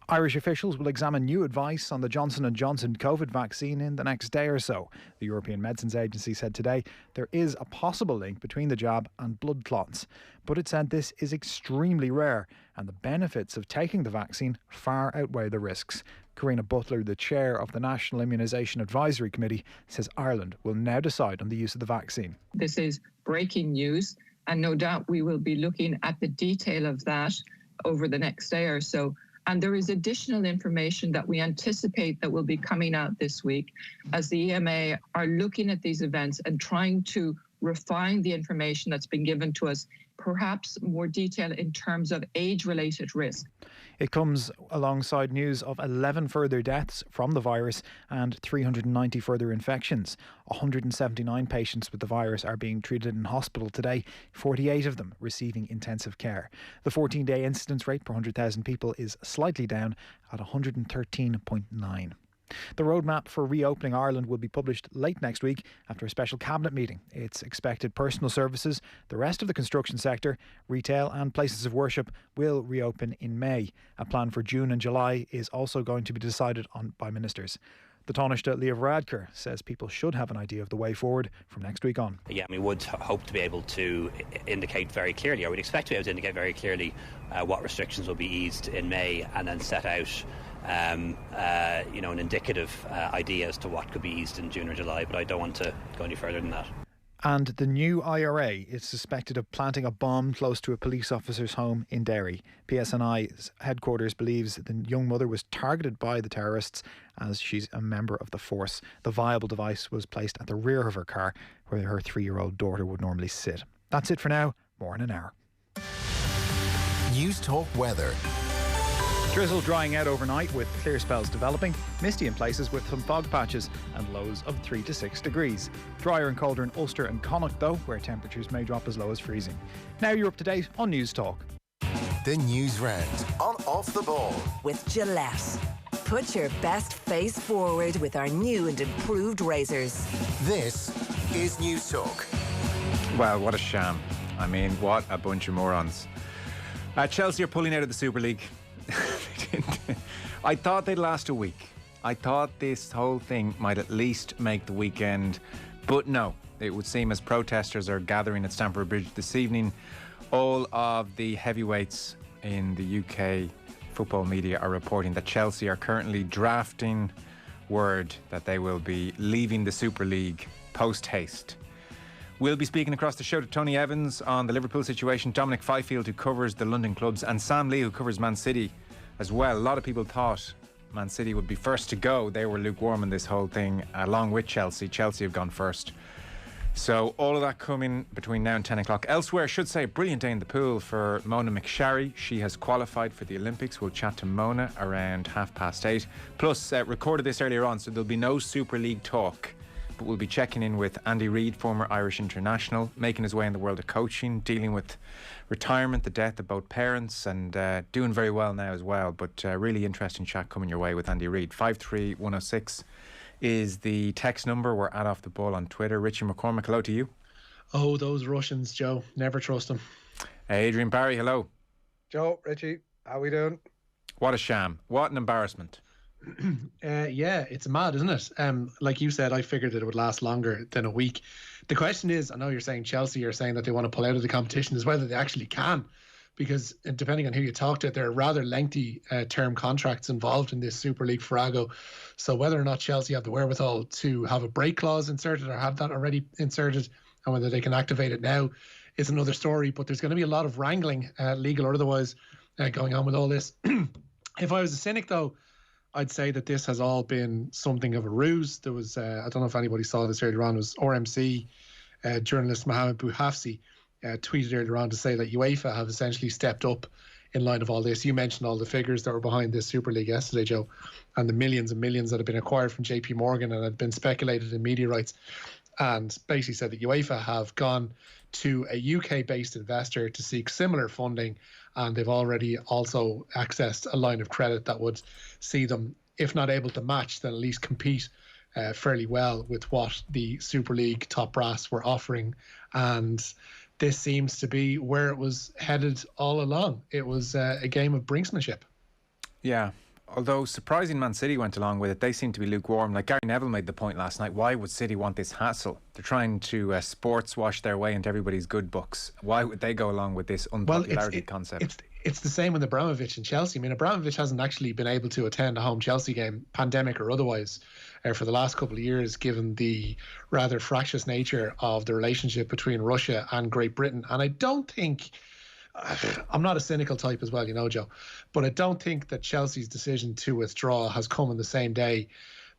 Irish officials will examine new advice on the Johnson & Johnson COVID vaccine in the next day or so. The European Medicines Agency said today there is a possible link between the jab and blood clots, but it said this is extremely rare and the benefits of taking the vaccine far outweigh the risks. Karina Butler, the chair of the National Immunisation Advisory Committee, says Ireland will now decide on the use of the vaccine. This is breaking news, and no doubt we will be looking at the detail of that over the next day or so. And there is additional information that we anticipate that will be coming out this week as the EMA are looking at these events and trying to refine the information that's been given to us, perhaps more detail in terms of age-related risk. It comes alongside news of 11 further deaths from the virus and 390 further infections. 179 patients with the virus are being treated in hospital today, 48 of them receiving intensive care. The 14-day incidence rate per 100,000 people is slightly down at 113.9. The roadmap for reopening Ireland will be published late next week after a special cabinet meeting. It's expected personal services, the rest of the construction sector, retail and places of worship will reopen in May. A plan for June and July is also going to be decided on by ministers. The Taoiseach Leo Varadkar says people should have an idea of the way forward from next week on. Yeah, we would hope to be able to indicate very clearly, or we'd expect to be able to indicate very clearly what restrictions will be eased in May, and then set out an indicative idea as to what could be eased in June or July, but I don't want to go any further than that. And the new IRA is suspected of planting a bomb close to a police officer's home in Derry. PSNI's headquarters believes the young mother was targeted by the terrorists as she's a member of the force. The viable device was placed at the rear of her car where her 3-year-old daughter would normally sit. That's it for now. More in an hour. News Talk weather. Drizzle drying out overnight with clear spells developing, misty in places with some fog patches and lows of 3 to 6 degrees. Drier and colder in Ulster and Connacht though, where temperatures may drop as low as freezing. Now you're up to date on News Talk. The Newsround on Off the Ball with Gillette. Put your best face forward with our new and improved razors. This is News Talk. Well, what a sham. I mean, what a bunch of morons. Chelsea are pulling out of the Super League. I thought they'd last a week. I thought this whole thing might at least make the weekend, but no. It would seem as protesters are gathering at Stamford Bridge this evening, all of the heavyweights in the UK football media are reporting that Chelsea are currently drafting word that they will be leaving the Super League post-haste. We'll be speaking across the show to Tony Evans on the Liverpool situation, Dominic Fifield, who covers the London clubs, and Sam Lee, who covers Man City as well. A lot of people thought Man City would be first to go. They were lukewarm in this whole thing, along with Chelsea. Chelsea have gone first. So all of that coming between now and 10 o'clock. Elsewhere, I should say, a brilliant day in the pool for Mona McSharry. She has qualified for the Olympics. We'll chat to Mona around 8:30. Plus, recorded this earlier on, so there'll be no Super League talk. But we'll be checking in with Andy Reid, former Irish international, making his way in the world of coaching, dealing with retirement, the death of both parents, and doing very well now as well. But really interesting chat coming your way with Andy Reid. 53106 is the text number. We're at Off the Ball on Twitter. Richie McCormack, hello to you. Oh, those Russians, Joe. Never trust them. Adrian Barry, hello. Joe, Richie, how we doing? What a sham. What an embarrassment. Yeah, it's mad, isn't it? Like you said, I figured that it would last longer than a week. The question is, I know you're saying Chelsea are saying that they want to pull out of the competition, is whether they actually can, because depending on who you talk to, there are rather lengthy term contracts involved in this Super League farrago. So whether or not Chelsea have the wherewithal to have a break clause inserted or have that already inserted, and whether they can activate it now, is another story. But there's going to be a lot of wrangling, legal or otherwise, going on with all this. If I was a cynic, though, I'd say that this has all been something of a ruse. There was, I don't know if anybody saw this earlier on, it was RMC journalist Mohamed Bouhafsi tweeted earlier on to say that UEFA have essentially stepped up in line of all this. You mentioned all the figures that were behind this Super League yesterday, Joe, and the millions and millions that have been acquired from JP Morgan and had been speculated in media rights, and basically said that UEFA have gone to a UK-based investor to seek similar funding, and they've already also accessed a line of credit that would see them, if not able to match, then at least compete fairly well with what the Super League top brass were offering. And this seems to be where it was headed all along. It was a game of brinksmanship. Yeah. Although surprising Man City went along with it, they seem to be lukewarm. Like Gary Neville made the point last night, why would City want this hassle? They're trying to sports wash their way into everybody's good books. Why would they go along with this unpopularity concept? It's the same with Abramovich and Chelsea. I mean, Abramovich hasn't actually been able to attend a home Chelsea game, pandemic or otherwise, for the last couple of years, given the rather fractious nature of the relationship between Russia and Great Britain. And I don't think... I'm not a cynical type as well, you know, Joe, but I don't think that Chelsea's decision to withdraw has come on the same day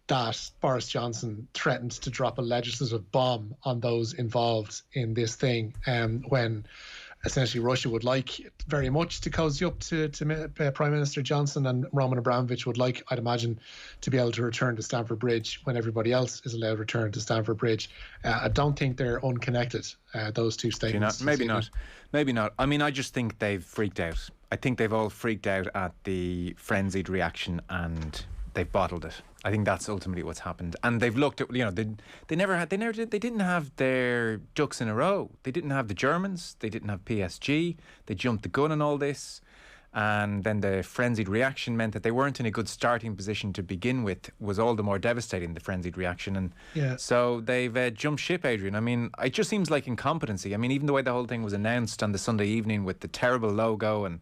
that Boris Johnson threatened to drop a legislative bomb on those involved in this thing, when essentially Russia would like very much to cozy up to Prime Minister Johnson, and Roman Abramovich would like, I'd imagine, to be able to return to Stamford Bridge when everybody else is allowed to return to Stamford Bridge. I don't think they're unconnected, those two statements. Maybe not. I mean, I just think they've freaked out. I think they've all freaked out at the frenzied reaction and they've bottled it. I think that's ultimately what's happened. And they've looked at, they didn't have their ducks in a row. They didn't have the Germans. They didn't have PSG. They jumped the gun on all this. And then the frenzied reaction meant that they weren't in a good starting position to begin with, was all the more devastating, the frenzied reaction. And so they've jumped ship, Adrian. I mean, it just seems like incompetency. I mean, even the way the whole thing was announced on the Sunday evening with the terrible logo and,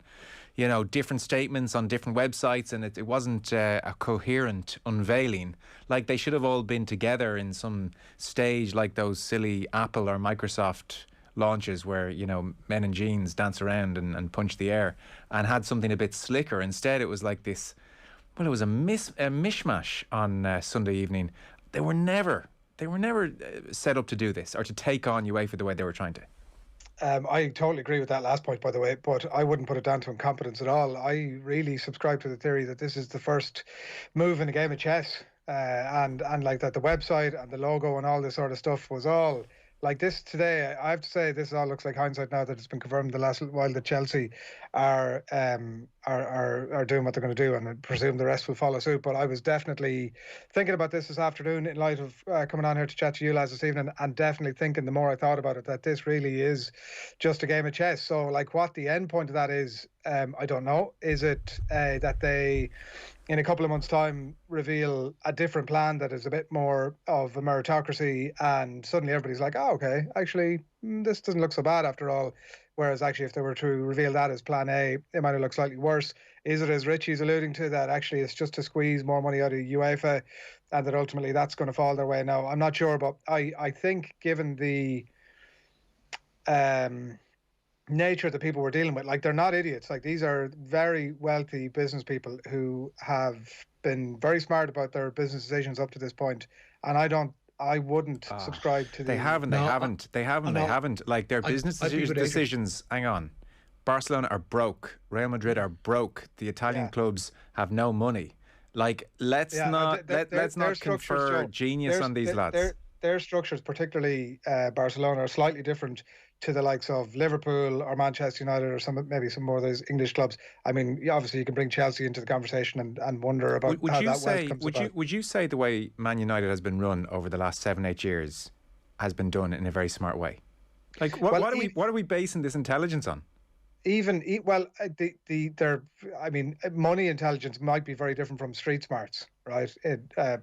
different statements on different websites, and it wasn't a coherent unveiling. Like, they should have all been together in some stage like those silly Apple or Microsoft launches where, men in jeans dance around and punch the air, and had something a bit slicker. Instead, it was like this, it was a mishmash on Sunday evening. They were never set up to do this or to take on UEFA the way they were trying to. I totally agree with that last point, by the way, but I wouldn't put it down to incompetence at all. I really subscribe to the theory that this is the first move in a game of chess, and like that the website and the logo and all this sort of stuff was all like this today. I have to say, this all looks like hindsight now that it's been confirmed the last while that Chelsea are doing what they're going to do, and I presume the rest will follow suit. But I was definitely thinking about this afternoon in light of coming on here to chat to you lads this evening, and definitely thinking the more I thought about it that this really is just a game of chess. So like what the end point of that is, I don't know. Is it that they, in a couple of months' time, reveal a different plan that is a bit more of a meritocracy, and suddenly everybody's like, oh, okay, actually, this doesn't look so bad after all. Whereas actually, if they were to reveal that as plan A, it might have looked slightly worse. Is it, as Richie's alluding to, that actually it's just to squeeze more money out of UEFA, and that ultimately that's going to fall their way? Now, I'm not sure, but I think given the nature of the people we're dealing with, like, they're not idiots. Like, these are very wealthy business people who have been very smart about their business decisions up to this point, and I wouldn't subscribe to They haven't. Like, their business decisions, hang on. Barcelona are broke. Real Madrid are broke. The Italian clubs have no money. Like, let's not confer genius on these lads. Their structures, particularly Barcelona, are slightly different to the likes of Liverpool or Manchester United or maybe some more of those English clubs. I mean, obviously you can bring Chelsea into the conversation and wonder about how that wealth comes about. Would you say the way Man United has been run over the last 7-8 years has been done in a very smart way? Like, what are we basing this intelligence on? Money intelligence might be very different from street smarts, right?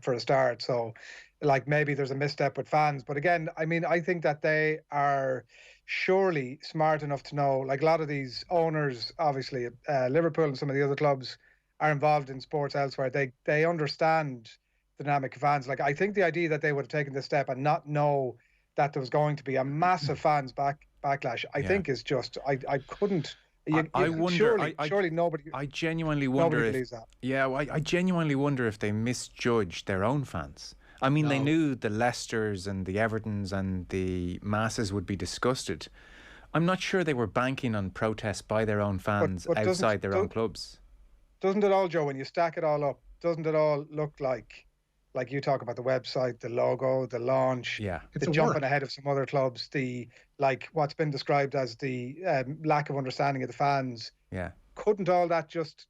For a start. So, like, maybe there's a misstep with fans, but again, I mean, I think that they are surely smart enough to know, like, a lot of these owners, obviously Liverpool and some of the other clubs are involved in sports elsewhere. They understand the dynamic of fans. Like, I think the idea that they would have taken this step and not know that there was going to be a massive fans backlash, I think is just, I couldn't. I wonder. Surely nobody. I genuinely wonder. Nobody believes that. Yeah, I genuinely wonder if they misjudged their own fans. I mean, they knew the Leicesters and the Evertons and the masses would be disgusted. I'm not sure they were banking on protests by their own fans but outside their own clubs. Doesn't it all, Joe, when you stack it all up, doesn't it all look like you talk about the website, the logo, the launch, the jumping ahead of some other clubs, what's been described as the lack of understanding of the fans? Yeah. Couldn't all that just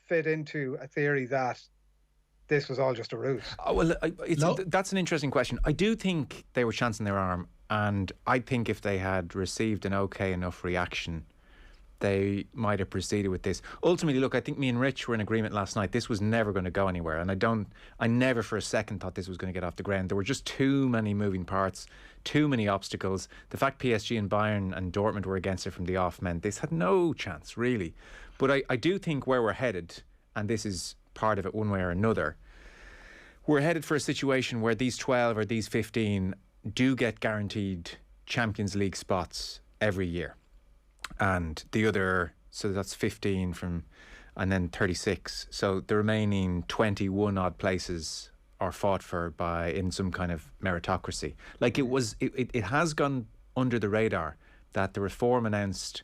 fit into a theory that this was all just a ruse? That's an interesting question. I do think they were chancing their arm, and I think if they had received an okay enough reaction, they might have proceeded with this. Ultimately, look, I think me and Rich were in agreement last night. This was never going to go anywhere, and I never for a second thought this was going to get off the ground. There were just too many moving parts, too many obstacles. The fact PSG and Bayern and Dortmund were against it from the off meant this had no chance, really. But I do think where we're headed, and this is part of it one way or another, we're headed for a situation where these 12 or these 15 do get guaranteed Champions League spots every year. And the other, so that's 15 from, and then 36. So the remaining 21 odd places are fought for by in some kind of meritocracy. Like it has gone under the radar that the reform announced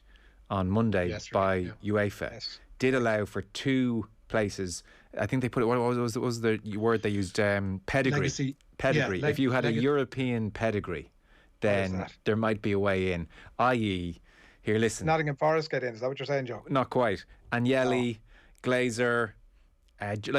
on Monday by UEFA did allow for 2 places. I think they put it, what was the word they used? Pedigree. Legacy. Pedigree. If you had a European pedigree, then there might be a way in. I.e., here, listen. Nottingham Forest get in, is that what you're saying, Joe? Not quite. Agnelli, Glazer,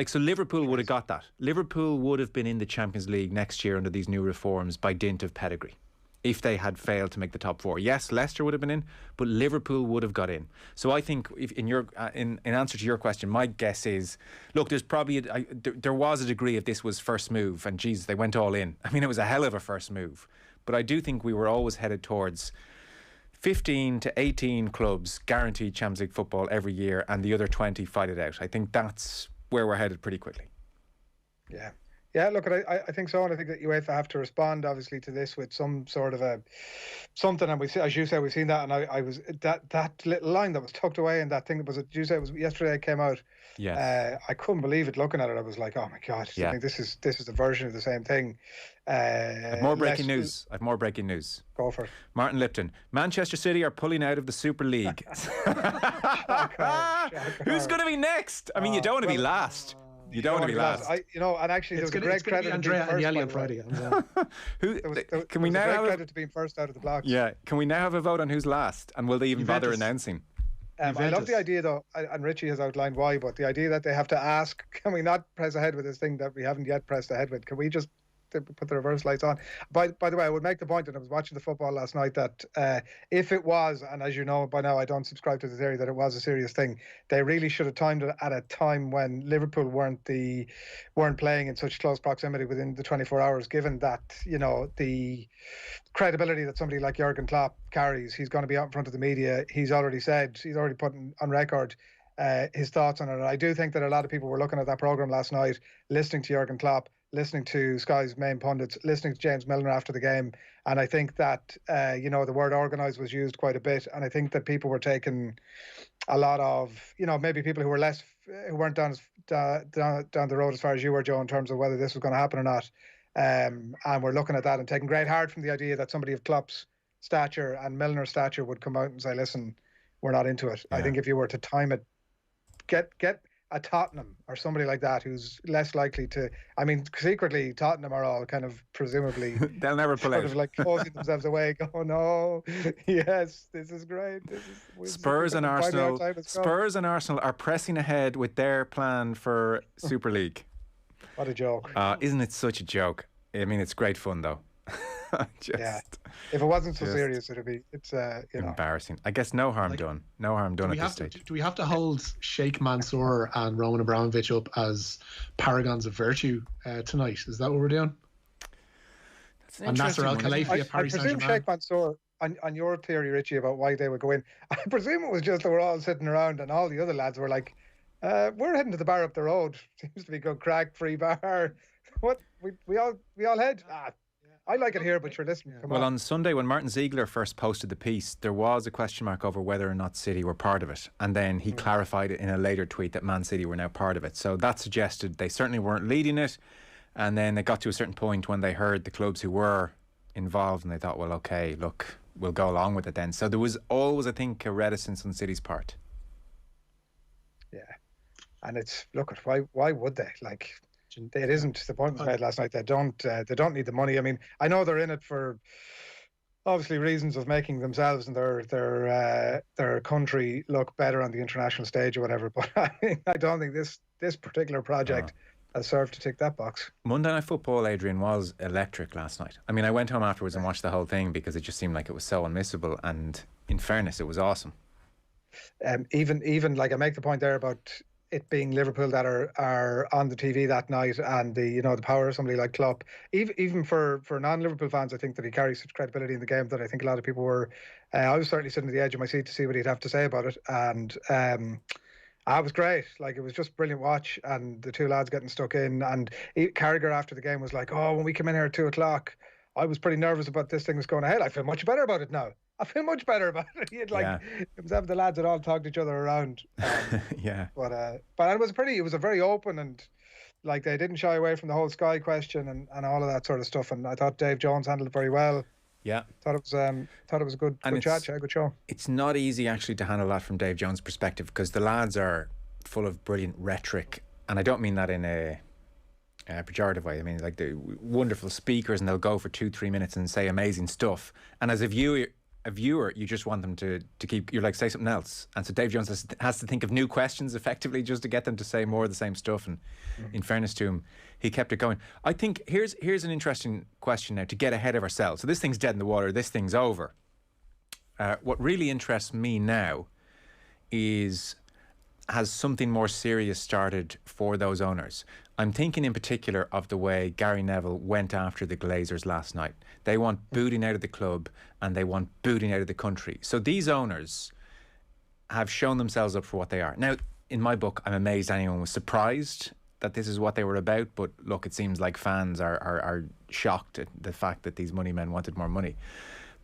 so Liverpool would have got that. Liverpool would have been in the Champions League next year under these new reforms by dint of pedigree, if they had failed to make the top 4. Yes, Leicester would have been in, but Liverpool would have got in. So I think, if in answer to your question, my guess is, look, there's probably there was a degree of this was first move, and Jesus, they went all in. I mean, it was a hell of a first move, but I do think we were always headed towards 15 to 18 clubs guaranteed Champions League football every year, and the other 20 fight it out. I think that's where we're headed pretty quickly. Yeah. Yeah, look, I think so, and I think that UEFA have to respond, obviously, to this with some sort of something. And we see, as you say, we've seen that, and I was that little line that was tucked away in that thing. Was it? You say it was yesterday? It came out. Yeah. I couldn't believe it. Looking at it, I was like, oh my god! Yeah. I think this is a version of the same thing. I have more breaking news. Go for it. Martin Lipton. Manchester City are pulling out of the Super League. Who's going to be next? I mean, you don't want to be last. You don't want to be last. And actually, there's a great credit to Andrea Agnelli on Friday. Can we now have credit to being first out of the blocks? Yeah. Can we now have a vote on who's last? And will they even bother announcing? I love the idea, though, and Richie has outlined why, but the idea that they have to ask, can we not press ahead with this thing that we haven't yet pressed ahead with? Can we just put the reverse lights on? By the way, I would make the point, and I was watching the football last night, that if it was, and as you know by now, I don't subscribe to the theory that it was a serious thing, they really should have timed it at a time when Liverpool weren't playing in such close proximity within the 24 hours, given that, the credibility that somebody like Jurgen Klopp carries. He's going to be out in front of the media. He's already put on record his thoughts on it. And I do think that a lot of people were looking at that programme last night, listening to Jurgen Klopp, listening to Sky's main pundits, listening to James Milner after the game. And I think that, the word organised was used quite a bit. And I think that people were taking a lot of, maybe people who weren't down the road as far as you were, Joe, in terms of whether this was going to happen or not. And we're looking at that and taking great heart from the idea that somebody of Klopp's stature and Milner's stature would come out and say, listen, we're not into it. Yeah. I think if you were to time it, get a Tottenham or somebody like that who's less likely to. I mean, secretly Tottenham are all kind of presumably they'll never pull out, of like closing themselves away. Go, no, yes, this is great. Spurs and Arsenal are pressing ahead with their plan for Super League. What a joke! Isn't it such a joke? I mean, it's great fun though. Yeah. If it wasn't so serious, it's embarrassing. I guess no harm done. No harm done at this stage. Do we have to hold Sheikh Mansour and Roman Abramovich up as paragons of virtue tonight? Is that what we're doing? And Nasser Al Khelaifi at Paris Saint-Germain. I presume Sheikh Mansour, on your theory, Richie, about why they would go in, I presume it was just that we're all sitting around and all the other lads were like, we're heading to the bar up the road. Seems to be good crack, free bar. What? We all head? I like it here, but you're listening. Well, on Sunday, when Martin Ziegler first posted the piece, there was a question mark over whether or not City were part of it. And then he clarified it in a later tweet that Man City were now part of it. So that suggested they certainly weren't leading it. And then it got to a certain point when they heard the clubs who were involved and they thought, well, okay, look, we'll go along with it then. So there was always, I think, a reticence on City's part. Yeah. And it's, look, why would they? Like, it isn't the point was made last night. They don't need the money. I mean, I know they're in it for obviously reasons of making themselves and their country look better on the international stage or whatever. But I don't think this particular project has served to tick that box. Monday Night Football, Adrian, was electric last night. I mean, I went home afterwards and watched the whole thing because it just seemed like it was so unmissable. And in fairness, it was awesome. even like I make the point there about it being Liverpool that are on the TV that night, and the power of somebody like Klopp. Even for non-Liverpool fans, I think that he carries such credibility in the game that I think a lot of people were. I was certainly sitting at the edge of my seat to see what he'd have to say about it, and it was great. Like, it was just a brilliant watch, and the two lads getting stuck in. And Carragher after the game was like, "Oh, when we came in here at 2:00, I was pretty nervous about this thing was going ahead. I feel much better about it now. I feel much better about it." He had it was having the lads that all talked each other around. Yeah. But it was a very open, and like, they didn't shy away from the whole Sky question and all of that sort of stuff. And I thought Dave Jones handled it very well. Yeah. Thought it was a good chat, good show. It's not easy actually to handle that from Dave Jones' perspective, because the lads are full of brilliant rhetoric, and I don't mean that in a pejorative way. I mean, like, they're wonderful speakers, and they'll go for 2-3 minutes and say amazing stuff. And as a viewer, you just want them to keep. You're like, say something else. And so Dave Jones has to think of new questions effectively just to get them to say more of the same stuff. And in fairness to him, he kept it going. I think here's an interesting question now to get ahead of ourselves. So this thing's dead in the water. This thing's over. What really interests me now is, has something more serious started for those owners? I'm thinking in particular of the way Gary Neville went after the Glazers last night. They want booting out of the club, and they want booting out of the country. So these owners have shown themselves up for what they are. Now, in my book, I'm amazed anyone was surprised that this is what they were about. But look, it seems like fans are shocked at the fact that these money men wanted more money.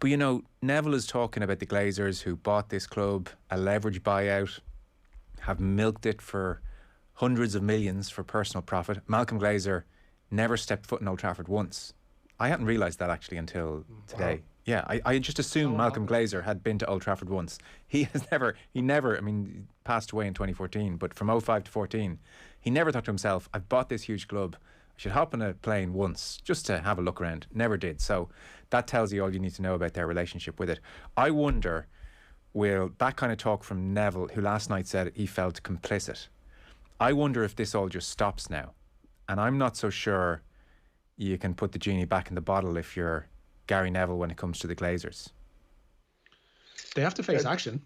But, Neville is talking about the Glazers who bought this club, a leverage buyout, have milked it for hundreds of millions for personal profit. Malcolm Glazer never stepped foot in Old Trafford once. I hadn't realised that actually until today. Wow. Yeah, I just assumed Malcolm Glazer had been to Old Trafford once. He never, I mean, he passed away in 2014, but from 05 to 14, he never thought to himself, I've bought this huge club, I should hop on a plane once just to have a look around. Never did. So that tells you all you need to know about their relationship with it. I wonder, will that kind of talk from Neville, who last night said he felt complicit, I wonder if this all just stops now. And I'm not so sure you can put the genie back in the bottle if you're Gary Neville when it comes to the Glazers. They have to face action.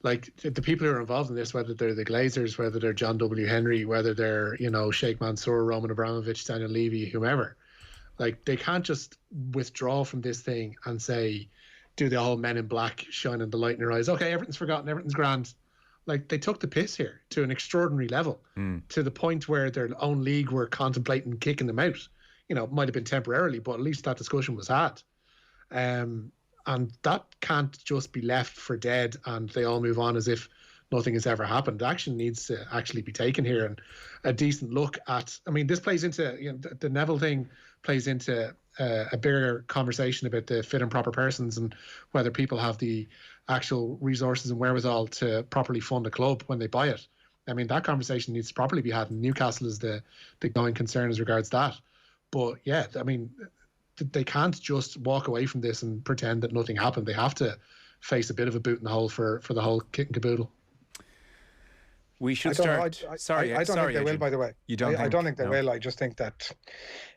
Like, the people who are involved in this, whether they're the Glazers, whether they're John W. Henry, whether they're, Sheikh Mansour, Roman Abramovich, Daniel Levy, whomever, like, they can't just withdraw from this thing and say, do the whole Men in Black shining the light in their eyes. Okay, everything's forgotten, everything's grand. Like, they took the piss here to an extraordinary level, to the point where their own league were contemplating kicking them out. It might have been temporarily, but at least that discussion was had. And that can't just be left for dead and they all move on as if nothing has ever happened. Action needs to actually be taken here, and a decent look at, I mean, this plays into, the Neville thing plays into a bigger conversation about the fit and proper persons and whether people have the actual resources and wherewithal to properly fund a club when they buy it. I mean, that conversation needs to properly be had, and Newcastle is the going concern as regards that. But yeah, I mean, they can't just walk away from this and pretend that nothing happened. They have to face a bit of a boot in the hole for the whole kit and caboodle. We should start. I don't think they will, by the way. You don't? I don't think they will. I just think that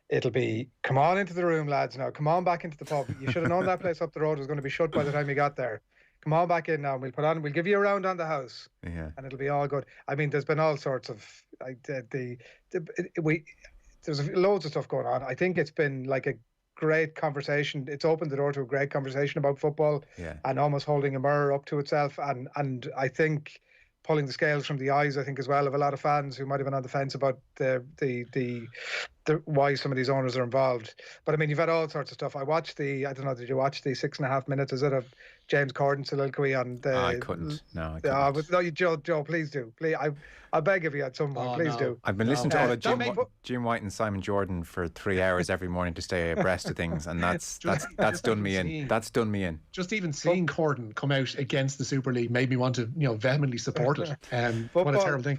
it'll be, come on into the room, lads, now. Come on back into the pub. You should have known that place up the road was going to be shut by the time you got there. Come on back in now. We'll give you a round on the house. Yeah. And it'll be all good. I mean, there's been all sorts of, there's loads of stuff going on. I think it's been like a great conversation. It's opened the door to a great conversation about football, and almost holding a mirror up to itself. And I think pulling the scales from the eyes, I think, as well, of a lot of fans who might have been on the fence about the why some of these owners are involved. But I mean, you've had all sorts of stuff. I watched I don't know, did you watch the 6.5 minutes, is it, of James Corden soliloquy on the... I couldn't. No, I couldn't. No, Joe, please do. Please, I beg of you at some point, please do. I've been listening to all of Jim White and Simon Jordan for 3 hours every morning to stay abreast of things, and that's done me in. That's done me in. Just even seeing Corden come out against the Super League made me want to, vehemently support it. What a terrible thing.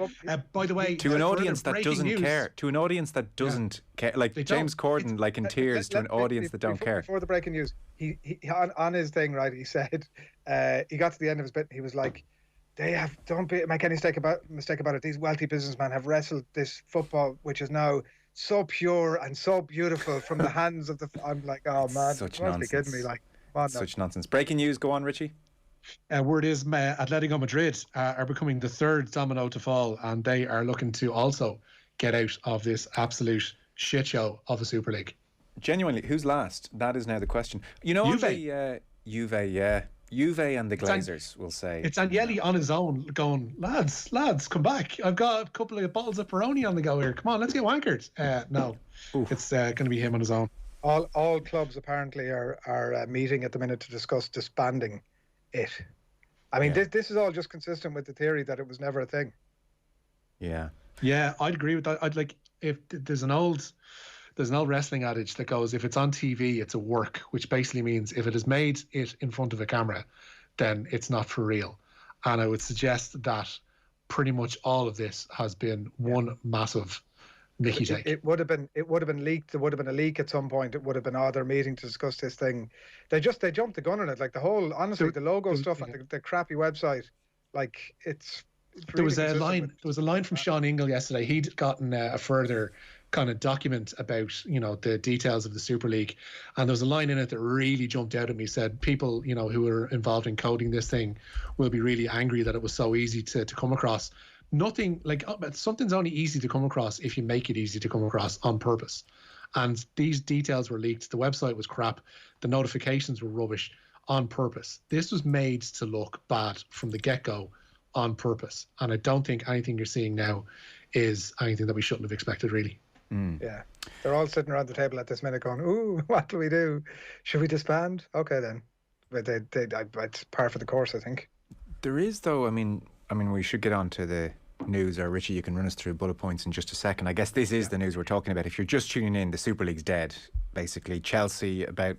By the way, to an audience that doesn't care. To an audience that doesn't care, like James Corden, like in tears, to an audience that don't care. Before the breaking news, he on his thing, right? He said he got to the end of his bit. He was like, don't make any mistake about it. These wealthy businessmen have wrestled this football, which is now so pure and so beautiful, from the hands of the. I'm like, oh man, such you must nonsense. be kidding me! Like, such nonsense. Breaking news. Go on, Richie. Word is Atletico Madrid are becoming the third domino to fall, and they are looking to also get out of this absolute shit show of a Super League. Genuinely, who's last? That is now the question. You know, Juve. on the Juve, yeah. Juve and the Glazers, we'll say. It's Agnelli on his own going, lads, come back. I've got a couple of bottles of Peroni on the go here. Come on, let's get wankered. No, it's going to be him on his own. All clubs apparently are meeting at the minute to discuss disbanding it. I mean, this is all just consistent with the theory that it was never a thing. Yeah. Yeah, I'd agree with that. I'd like, if there's an old wrestling adage that goes, if it's on TV, it's a work, which basically means if it is made it in front of a camera, then it's not for real. And I would suggest that pretty much all of this has been one massive Nicky take. It would have been leaked. There would have been a leak at some point. It would have been they're meeting to discuss this thing. They jumped the gun on it. Like the whole, honestly, the logo stuff on the crappy website, like it's there really was a line from Sean Ingle yesterday. He'd gotten a further kind of document about the details of the Super League, and there was a line in it that really jumped out at me. Said people who were involved in coding this thing will be really angry that it was so easy to come across. Nothing like something's only easy to come across if you make it easy to come across on purpose. And these details were leaked. The website was crap. The notifications were rubbish on purpose. This was made to look bad from the get-go on purpose. And I don't think anything you're seeing now is anything that we shouldn't have expected, really. Yeah. They're all sitting around the table at this minute going, ooh, what do we do? Should we disband? Okay, then. But it's par for the course, I think. There is, though, I mean, we should get on to the news, or Richie, you can run us through bullet points in just a second. I guess this is the news we're talking about. If you're just tuning in, the Super League's dead. Basically, Chelsea, about,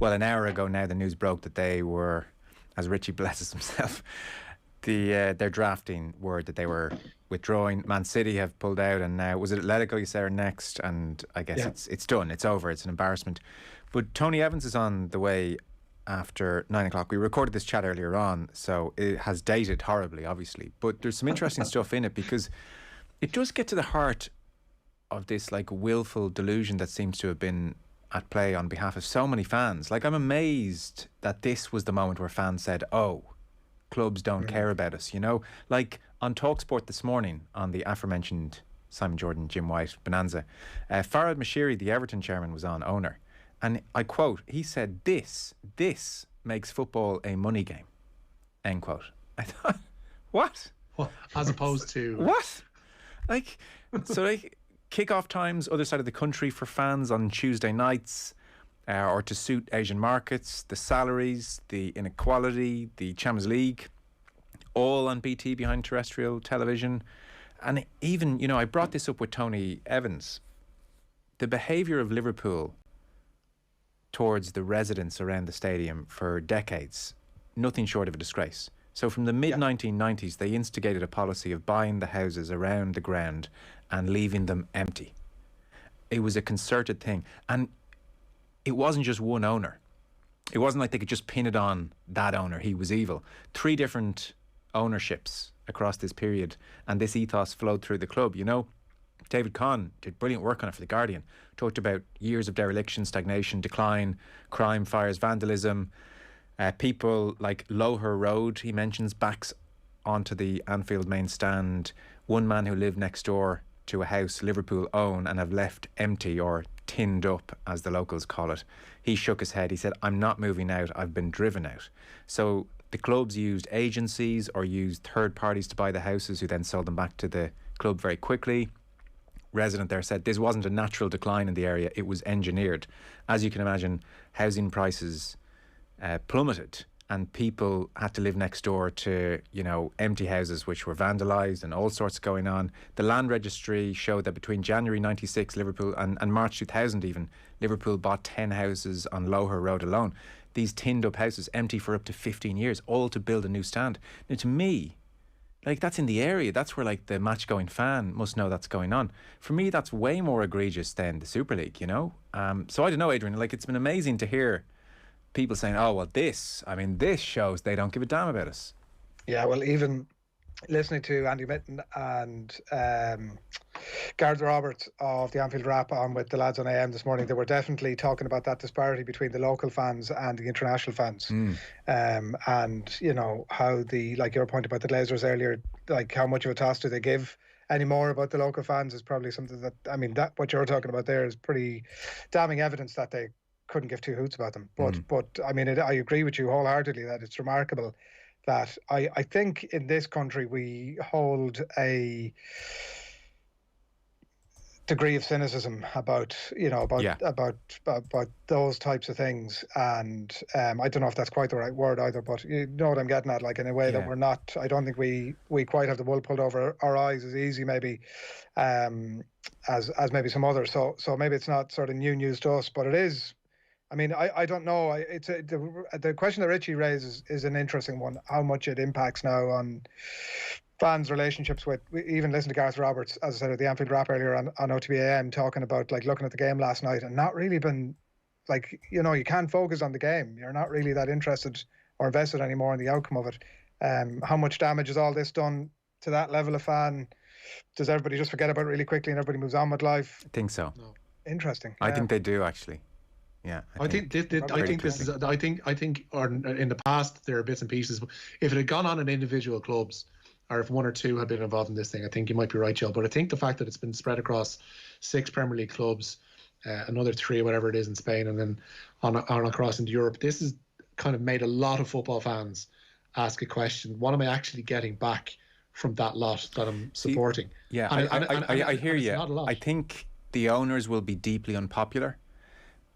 an hour ago now, the news broke that they were, as Richie blesses himself, their drafting word that they were withdrawing. Man City have pulled out, and now, was it Atletico you said are next? And I guess it's done. It's over. It's an embarrassment. But Tony Evans is on the way after 9 o'clock. We recorded this chat earlier on, so it has dated horribly, obviously. But there's some interesting stuff in it, because it does get to the heart of this like willful delusion that seems to have been at play on behalf of so many fans. Like, I'm amazed that this was the moment where fans said, oh, clubs don't care about us, Like on TalkSport this morning, on the aforementioned Simon Jordan, Jim White bonanza, Farhad Mashiri, the Everton chairman, was on, owner. And I quote, he said, this makes football a money game, end quote. I thought, what? Well, as opposed to... What? Kick-off times, other side of the country for fans on Tuesday nights, or to suit Asian markets, the salaries, the inequality, the Champions League, all on BT behind terrestrial television. And even, I brought this up with Tony Evans. The behaviour of Liverpool towards the residents around the stadium for decades, nothing short of a disgrace. So from the mid-1990s, they instigated a policy of buying the houses around the ground and leaving them empty. It was a concerted thing. And it wasn't just one owner. It wasn't like they could just pin it on that owner. He was evil. 3 different ownerships across this period, and this ethos flowed through the club. David Conn did brilliant work on it for The Guardian. Talked about years of dereliction, stagnation, decline, crime, fires, vandalism. People like Loher Road, he mentions, backs onto the Anfield main stand. One man who lived next door to a house Liverpool own and have left empty, or tinned up, as the locals call it. He shook his head. He said, I'm not moving out. I've been driven out. So the clubs used agencies or used third parties to buy the houses, who then sold them back to the club very quickly. Resident there said this wasn't a natural decline in the area, it was engineered. As you can imagine, housing prices plummeted, and people had to live next door to, empty houses which were vandalised and all sorts going on. The land registry showed that between January 96 Liverpool and March 2000 even, Liverpool bought 10 houses on Loher Road alone. These tinned up houses, empty for up to 15 years, all to build a new stand. Now, to me, that's in the area. That's where the match-going fan must know that's going on. For me, that's way more egregious than the Super League, So I don't know, Adrian. It's been amazing to hear people saying, "Oh, well, this shows they don't give a damn about us." Yeah, well, even listening to Andy Mitten and Gareth Roberts of the Anfield Wrap on with the lads on AM this morning. They were definitely talking about that disparity between the local fans and the international fans. And, you know, how like your point about the Glazers earlier, like how much of a toss do they give anymore about the local fans is probably something that, I mean, that what you're talking about there is pretty damning evidence that they couldn't give two hoots about them. But I mean, I agree with you wholeheartedly that it's remarkable that I think in this country we hold a degree of cynicism about those types of things, and I don't know if that's quite the right word either, but you know what I'm getting at, like in a way that we're not, I don't think we quite have the wool pulled over our eyes as easy maybe as maybe some others, so maybe it's not sort of new news to us, but it is. I mean, I don't know. The question that Richie raises is an interesting one. How much it impacts now on fans' relationships with. We even listened to Gareth Roberts, as I said, at the Anfield Wrap earlier on OTBAM, talking about like looking at the game last night and not really been like, you know, you can't focus on the game. You're not really that interested or invested anymore in the outcome of it. How much damage has all this done to that level of fan? Does everybody just forget about it really quickly and everybody moves on with life? I think so. No. Interesting. I think they do actually. Yeah, I think this is. I think, or in the past there are bits and pieces. If it had gone on in individual clubs, or if one or two had been involved in this thing, I think you might be right, Joe. But I think the fact that it's been spread across 6 Premier League clubs, another 3, whatever it is, in Spain, and then on across into Europe, this has kind of made a lot of football fans ask a question: what am I actually getting back from that lot that I'm supporting? Yeah, I hear you. I think the owners will be deeply unpopular.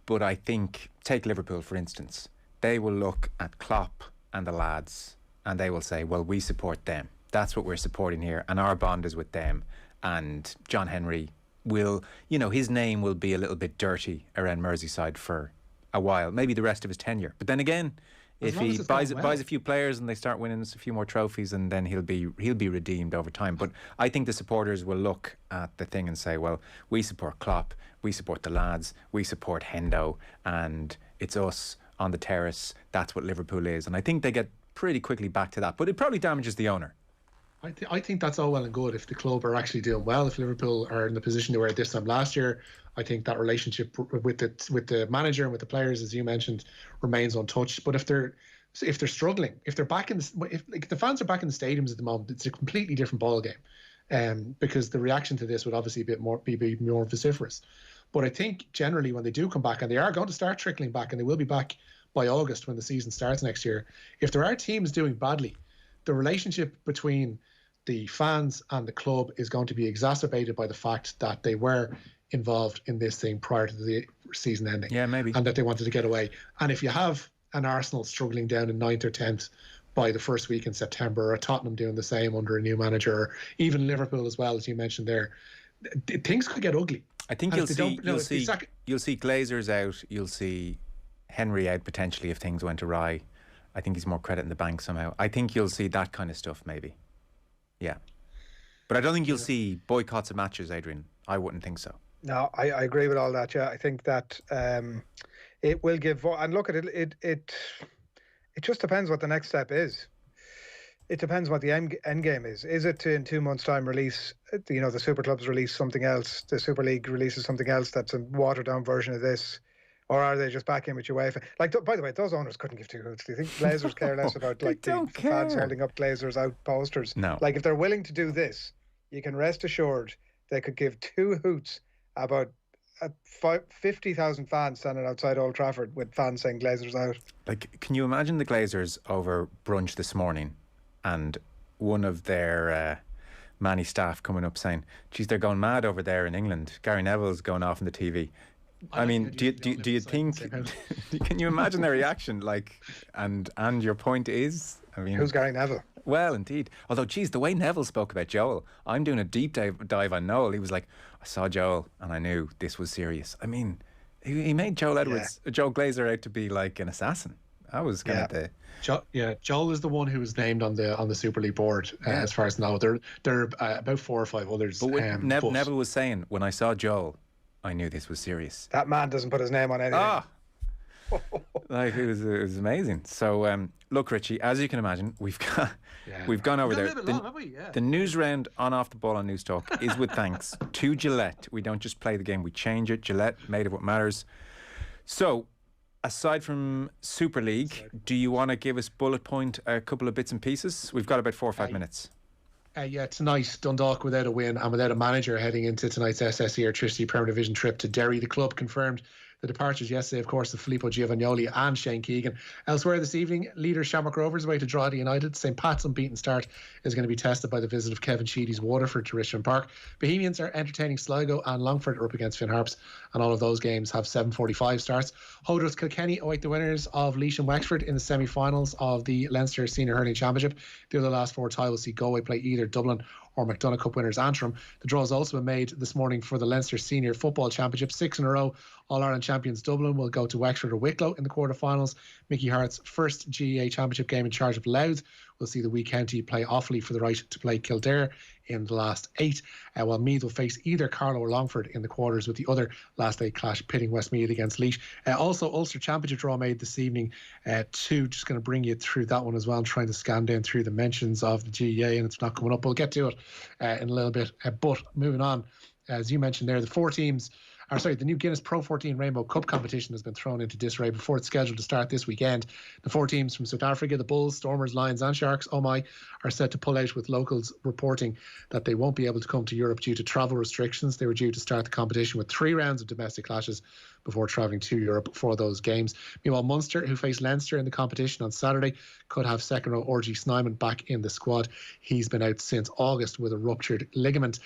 But I think, take Liverpool for instance, they will look at Klopp and the lads and they will say, well, we support them. That's what we're supporting here, and our bond is with them. And John Henry will, you know, his name will be a little bit dirty around Merseyside for a while, maybe the rest of his tenure. But then again, if he buys a few players and they start winning a few more trophies, and then he'll be redeemed over time. But I think the supporters will look at the thing and say, well, we support Klopp, we support the lads, we support Hendo, and it's us on the terrace. That's what Liverpool is. And I think they get pretty quickly back to that. But it probably damages the owner. I think that's all well and good if the club are actually doing well. If Liverpool are in the position they were at this time last year, I think that relationship with the manager and with the players, as you mentioned, remains untouched. But if they're struggling, if they're back if the fans are back in the stadiums at the moment, it's a completely different ball game, because the reaction to this would obviously be more vociferous. But I think generally when they do come back, and they are going to start trickling back, and they will be back by August when the season starts next year, if there are teams doing badly, the relationship between the fans and the club is going to be exacerbated by the fact that they were involved in this thing prior to the season ending. Yeah, maybe. And that they wanted to get away. And if you have an Arsenal struggling down in 9th or 10th by the first week in September, or a Tottenham doing the same under a new manager, or even Liverpool as well, as you mentioned there, things could get ugly. I think you'll see Glazers out, you'll see Henry out potentially if things went awry. I think he's more credit in the bank somehow. I think you'll see that kind of stuff maybe. Yeah. But I don't think you'll see boycotts of matches, Adrian. I wouldn't think so. No, I agree with all that. Yeah, I think that it will give. And look at it. It just depends what the next step is. It depends what the end game is. Is it to, in 2 months' time, release? You know, the super clubs release something else. The Super League releases something else that's a watered down version of this. Or are they just back in with UEFA? Like, by the way, those owners couldn't give two hoots. Do you think Glazers care less about like the fans holding up Glazers out posters? No. Like, if they're willing to do this, you can rest assured they could give two hoots about 50,000 fans standing outside Old Trafford with fans saying Glazers out. Like, can you imagine the Glazers over brunch this morning and one of their Manny staff coming up saying, geez, they're going mad over there in England. Gary Neville's going off on the TV. I mean, do you think? Can you imagine their reaction? Like, and your point is, I mean, who's Gary Neville? Well, indeed. Although, geez, the way Neville spoke about Joel, I'm doing a deep dive on Noel. He was like, I saw Joel and I knew this was serious. I mean, he made Joel Edwards, Joel Glazer, out to be like an assassin. That was kind of the. Joel is the one who was named on the Super League board, as far as I know. There are about 4 or 5 others. But Neville was saying, when I saw Joel, I knew this was serious. That man doesn't put his name on anything. Like it was amazing. So look, Richie, as you can imagine, we've gone over there. The news round on Off the Ball on News Talk is with thanks to Gillette. We don't just play the game, we change it. Gillette, made of what matters. So, aside from Super League, do you want to give us bullet point a couple of bits and pieces? We've got about 4 or 5 minutes. Yeah, tonight, Dundalk without a win and without a manager heading into tonight's SSE Electricity Premier Division trip to Derry. The club confirmed the departures yesterday, of course, of Filippo Giovagnoli and Shane Keegan. Elsewhere this evening, leader Shamrock Rovers away to Drogheda United. St Pat's unbeaten start is going to be tested by the visit of Kevin Sheedy's Waterford to Richmond Park. Bohemians are entertaining Sligo, and Longford are up against Finn Harps, and all of those games have 7:45 starts. Holders Kilkenny await the winners of Laois and Wexford in the semi-finals of the Leinster Senior Hurling Championship. The other last four ties will see Galway play either Dublin or McDonagh Cup winners Antrim. The draw has also been made this morning for the Leinster Senior Football Championship. 6 in a row, All-Ireland champions Dublin will go to Wexford or Wicklow in the quarter-finals. Mickey Hart's first GAA Championship game in charge of Louth will see the Wee County play Offaly for the right to play Kildare in the last 8, while Meath will face either Carlow or Longford in the quarters, with the other last 8 clash pitting Westmeath against Laois. Also, Ulster Championship draw made this evening too. Just going to bring you through that one as well. I'm trying to scan down through the mentions of the GAA and it's not coming up. We'll get to it in a little bit. But moving on, as you mentioned there, the new Guinness Pro 14 Rainbow Cup competition has been thrown into disarray before it's scheduled to start this weekend. The 4 teams from South Africa, the Bulls, Stormers, Lions and Sharks, are set to pull out, with locals reporting that they won't be able to come to Europe due to travel restrictions. They were due to start the competition with 3 rounds of domestic clashes before travelling to Europe for those games. Meanwhile, Munster, who face Leinster in the competition on Saturday, could have second row RG Snyman back in the squad. He's been out since August with a ruptured ligament.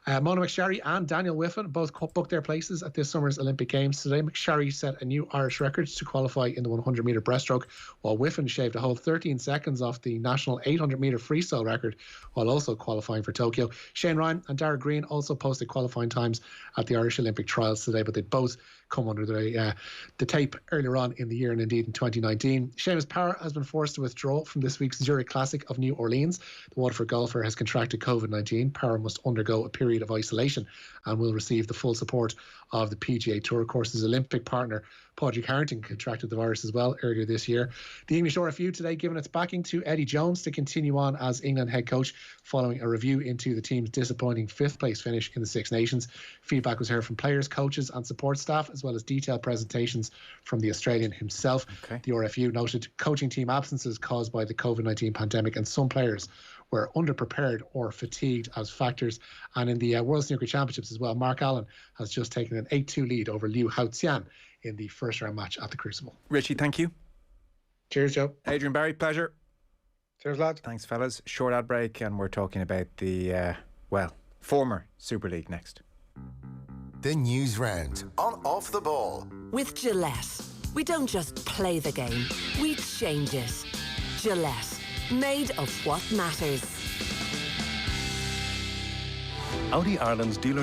Mona McSharry and Daniel Whiffen both booked their places at this summer's Olympic Games today. McSharry set a new Irish record to qualify in the 100-metre breaststroke, while Whiffen shaved a whole 13 seconds off the national 800-metre freestyle record while also qualifying for Tokyo. Shane Ryan and Dara Green also posted qualifying times at the Irish Olympic trials today, but they both come under the tape earlier on in the year and indeed in 2019. Seamus Power has been forced to withdraw from this week's Zurich Classic of New Orleans. The Waterford golfer has contracted COVID-19. Power must undergo a period of isolation and will receive the full support of the PGA Tour. Of course, his Olympic partner, Padraig Harrington, contracted the virus as well earlier this year. The English RFU today giving its backing to Eddie Jones to continue on as England head coach following a review into the team's disappointing 5th place finish in the Six Nations. Feedback was heard from players, coaches and support staff, as well as detailed presentations from the Australian himself. Okay. The RFU noted coaching team absences caused by the COVID-19 pandemic, and some players were underprepared or fatigued as factors. And in the World Snooker Championships as well, Mark Allen has just taken an 8-2 lead over Liu Haotian in the first round match at the Crucible. Richie, thank you. Cheers, Joe. Adrian Barry, pleasure. Cheers, lads. Thanks, fellas. Short ad break, and we're talking about the, former Super League next. The News Round on Off the Ball. With Gillette, we don't just play the game, we change it. Gillette, made of what matters. Audi Ireland's dealer